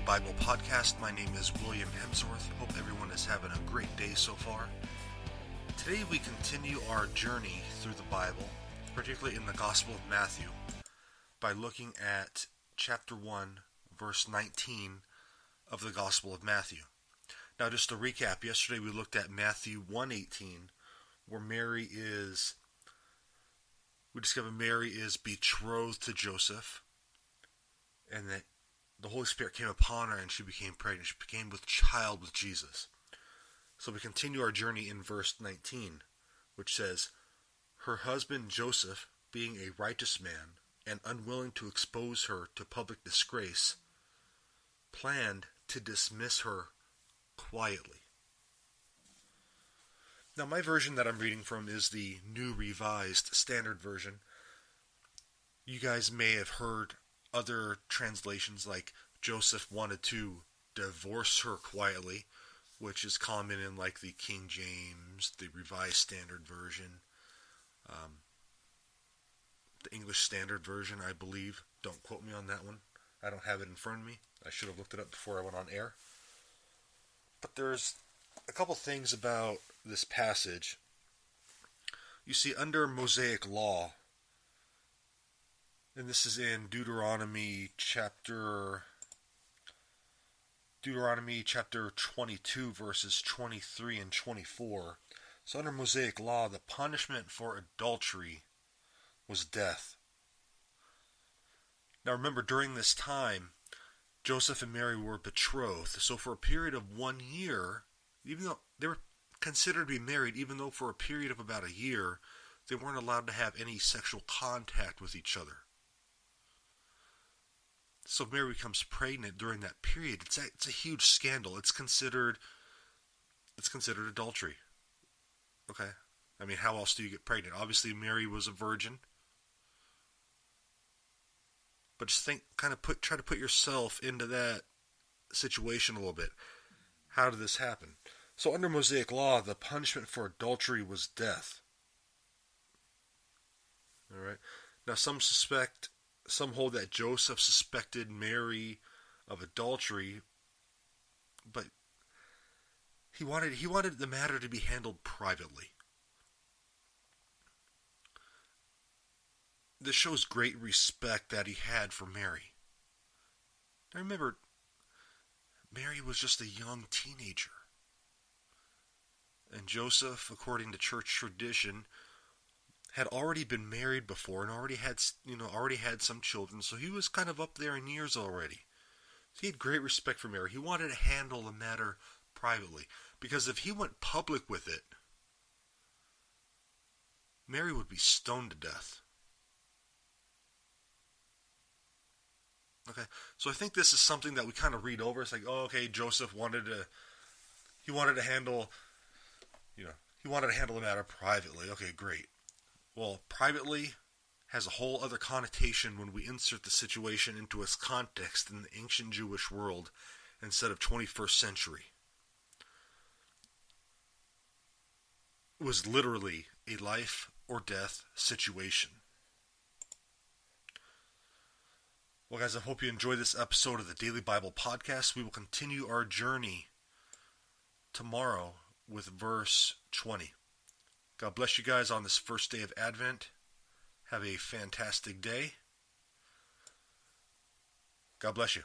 Bible Podcast. My name is William Hemsworth. Hope everyone is having a great day so far. Today we continue our journey through the Bible, particularly in the Gospel of Matthew, by looking at chapter 1, verse 19 of the Gospel of Matthew. Now, just to recap, yesterday we looked at Matthew 1:18, where we discover Mary is betrothed to Joseph, and that the Holy Spirit came upon her and she became pregnant. She became with child with Jesus. So we continue our journey in verse 19, which says, "Her husband Joseph, being a righteous man and unwilling to expose her to public disgrace, planned to dismiss her quietly." Now, my version that I'm reading from is the New Revised Standard Version. You guys may have heard other translations like Joseph wanted to divorce her quietly, which is common in like the King James, the Revised Standard Version, the English Standard Version, I believe. Don't quote me on that one. I don't have it in front of me. I should have looked it up before I went on air. But there's a couple things about this passage. You see, under Mosaic law, and this is in Deuteronomy chapter 22, verses 23 and 24. So under Mosaic law, the punishment for adultery was death. Now remember, during this time, Joseph and Mary were betrothed. So for a period of 1 year, even though they were considered to be married, even though for a period of about a year, they weren't allowed to have any sexual contact with each other. So Mary becomes pregnant during that period. It's a huge scandal. It's considered adultery. Okay? I mean, how else do you get pregnant? Obviously, Mary was a virgin. But just try to put yourself into that situation a little bit. How did this happen? So under Mosaic law, the punishment for adultery was death. All right. Now some hold that Joseph suspected Mary of adultery, but he wanted the matter to be handled privately. This shows great respect that he had for Mary. Now remember, Mary was just a young teenager. And Joseph, according to church tradition, had already been married before and already had some children, so he was kind of up there in years already. So he had great respect for Mary. He wanted to handle the matter privately, because if he went public with it, Mary would be stoned to death. Okay, so I think this is something that we kind of read over. It's like, oh, okay, Joseph wanted to handle the matter privately. Okay, great. Well, privately has a whole other connotation when we insert the situation into its context in the ancient Jewish world instead of 21st century. It was literally a life or death situation. Well, guys, I hope you enjoyed this episode of the Daily Bible Podcast. We will continue our journey tomorrow with verse 20. God bless you guys on this first day of Advent. Have a fantastic day. God bless you.